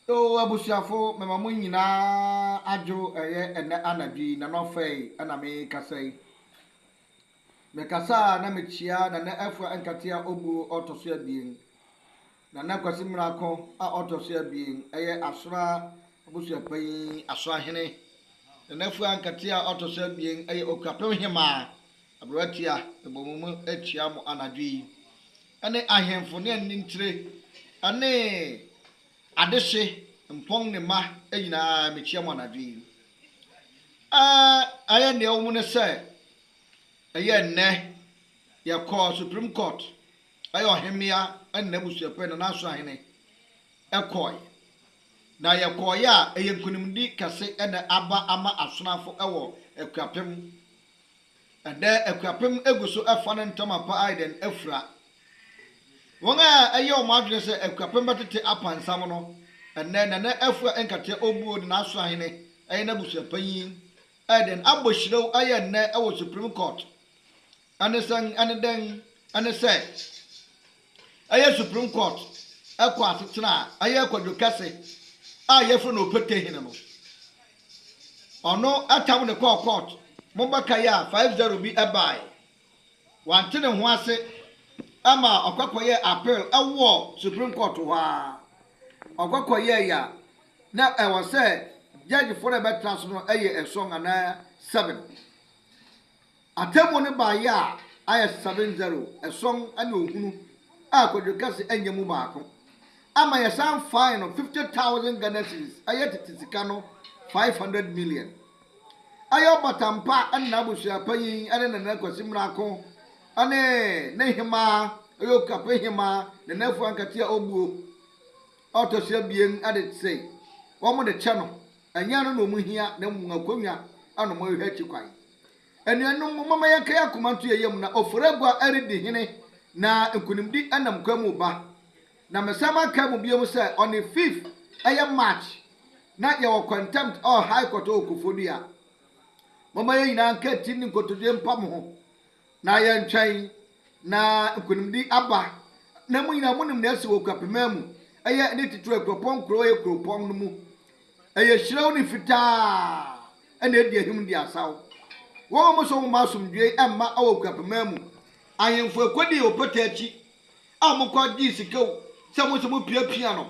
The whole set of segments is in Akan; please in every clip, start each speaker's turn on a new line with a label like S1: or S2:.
S1: o abusuafo mema mo nyinaa adwo ene anadwi na no fei ana me kasai me kasa na mechia na na afua enkatea obu otoso abien na kwasi mrako a otoso abien asora abusuapai asora hene na afua enkatea otoso abien okapem hema abroatia ebomumu achia mo anadwi ane ahemfo ne nintire ane adehye mpong ne ma nyina mechia mo anadwi aya ne omu ne se ne ya call Supreme Court ayo hemia na busuape na naso ahene ekoi na ya call ya nkunimdi kase na aba ama asonafo ewo ekwapem ade ekwapem eguso afa ne ntama pa aiden afura wonga ayo madwene se ekwapem batete apansam no enne na afura enkate obuo na naso ahene na busuape yin aiden aboshiro aye ne ewo Supreme Court Anderson and say, I Supreme Court, a quasitna, I quadrucase, I have no potato. Or no, I town the court, Mombakaya, 50 be a buy. One ten and one say, Ama, or Quaquaya appeal, a war, Supreme Court, wa. Or Quaquaya, now I was said, Judge for a better transfer, a song and 7. Atemone ba ya aya 70 esong ana ohunu akodwekase anyemu baako ama ya san fine of 50,000 Ghana cedis aya titisika no 500 million ayo batampa anna busua panyin ane na kwasimrako ane ne hima ayo kapehima ne nafu ankatia obuo otosia bien ade sei wo mo de che no anya no no mu hia na mu akonwa ano mo hwa chikwan enuanum mama yanka yakomanto yeyam na oforagwa aridi hene na nkunimdi anam kwamu ba na mesama kamu biom se on the 5th March na ye contempt or high court okufodia mama yina anka tini nkotodwe mpam ho na ye ntwan na nkunimdi aba na mu nyina munim na esi wokwapemamu eye ne titro ekropon kro ye kropon no mu eye hiraw ni fita ene edi ahim di asaw wo mo so masumdwe emma awokwapemamu ayemfo akodi opatachi amukodi sikew se mo so mo piapia no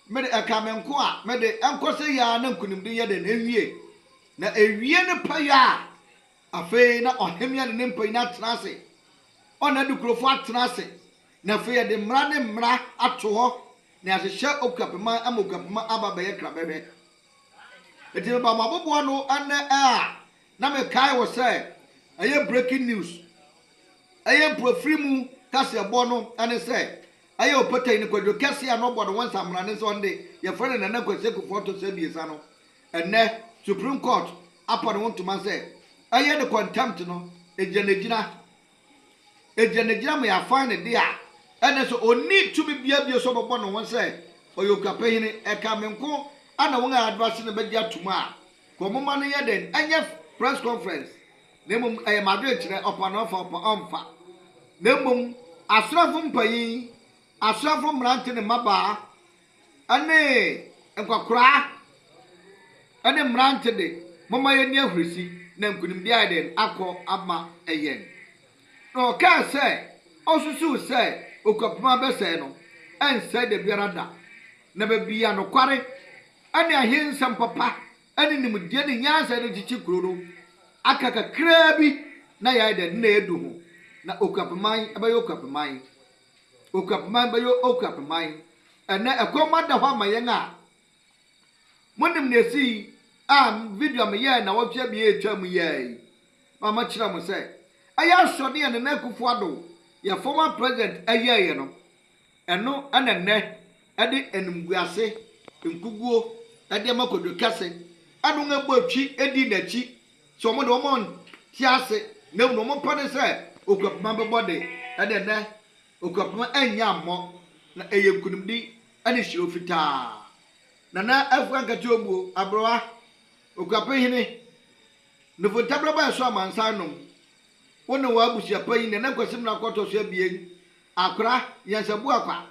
S1: me de akamenko a me de enkose ya na nkunimdi ye de na ewie na ewie ne paya afi na ohemia ne mpai na trase ona de krofo atrase na fe ye de mra ne mra ato ho na ahehye okwapema amokwapema ababa ye krabebe eti ba mabobo no ana na me kai wo say aye breaking news aye profrimu kase ebo no ane say aye opata ni kwadwo kase ya no bodo won samra ne so nde ye fere na na kwase ku photo se biesa no enne Supreme Court apa no to man say aye the contempt no ejanegina me ya fine de a ene so oni to be bia so bobo no won say oyokapehini ekamenko ana won advice ne be dia tuma ko moma no ye den anya press conference nemum madwe kire opanofa omfa nemum asrafo mpayi asrafo mrante ne maba ane enkwakura ane mrante de mama ye ni ahurisi na nkunim dia den akọ ama eyen no ka se osusu se okopama bese no ense de biarada na be bia no kware ane ahensam papa ane nimdie ne nyansa ne chichi kuro no akaka krabi na ya de na edu ho na okapeman abayo okapeman bayo okapeman ena ekomada ho amayen a monim ne si video me ye na wotwa bi etwam ye mama kira mo se aya sode ne na kufu ado ya former president ayeye no eno anenne ade enumguase nkuguo ade makodo kase anu nga botwi edi nachi so mo de mo tiase na no mo pade se okwapma bebode ade na okwapma anya mo na eye kunumdi ane hiro fita na afwan kati obuo abroa okwapa hine no fotabra ba so amansa no wona wa abusia payin na kwasim na kwato so abien akra yansabu akwa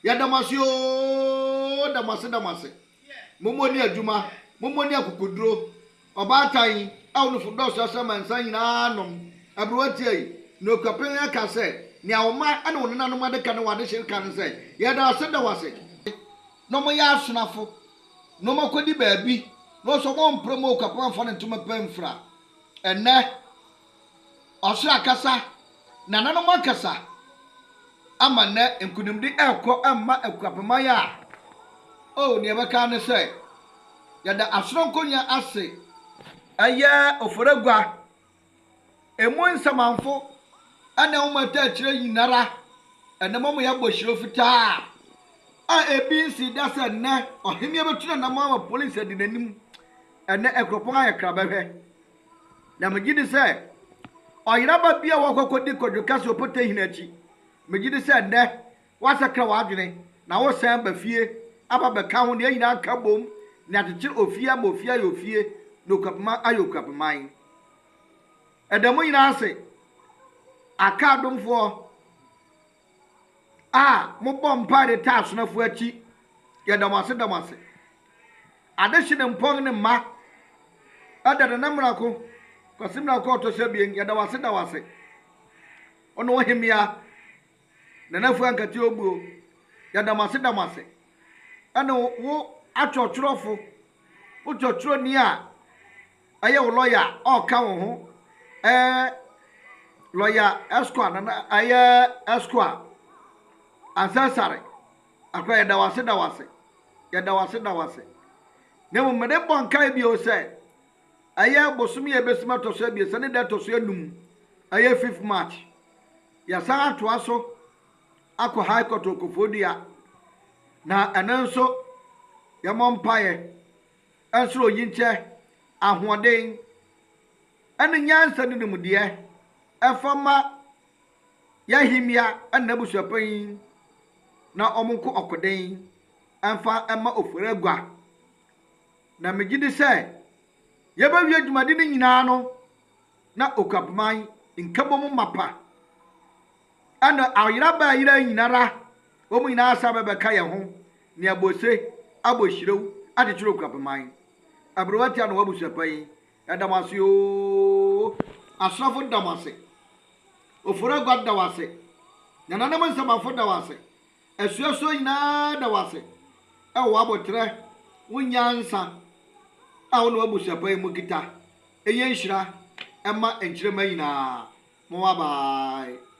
S1: ya damasio damase momoni adwuma momoni akukuduro obatan awonu fudoso asamansa nyina nom abrowatie no kwapen aka se ne awoma ana wonena no made ka ne wade shirka ne se ye da ase da wase no mo ya asonafo no mo kodi baabi no so mo mpromo kwapen fa ne ntuma pamfra enne osra kasa na nanom akasa ama ne nkudumdi ekọ amma ekwapema ya o ne beka ne se ya da asronkonya ase aya oforagwa emu nsamanfo ana umata kire yinara ene momo ya boshiro fita a ebi nsi da se ne ohimia betuna na mama police adi nanim ene ekropon ayekra behwe na megidi se oyiraba bia wakokodi kodwoka so pote hinachi megidi se ne wasakra wadwene na wo san ba fie aba beka ho ne yina aka bom na atechir ofia ma ofia yo fie no kwapma ayokwapman edamu yina ase aka domfo mo bompa de ta asonafo achi yedamase adehine mpong ne ma adada namrako kwasimna ko to sebien yedawase ono hemia nanafu ankati obuo yedamase ana wo achochorofo uchochoro ni a aye wo lawyer o ka wo ho lawyer esquire na aye esquire ansasare akwa yedawase nemu mede bonkai bi o se aye bosumi ebesima to so bi se ne da to so anum aye 5th March ya san to aso akọ high court okofodia na ananso ya mompaye ansoro yinche ahoden ene nyansa ne numude efama ya himia anabusuapan na omunko okoden anfa ema oforagwa na megidi se yeba wi adwumade ne nyina no na okapman nkabom mapa ana ayiraba ayira nyinara omu nyina asa bebeka ye ho ne abose abohyirew adechiro okapman abrowati anu wabusuapan adamase o asrafo damase oforagwa dawase nananam nsabafo dawase esuaso nyina dawase ewo abotre wunyansa awon wabusuapan mu gita eyenhira ema enkyirema nyina mo wa bye.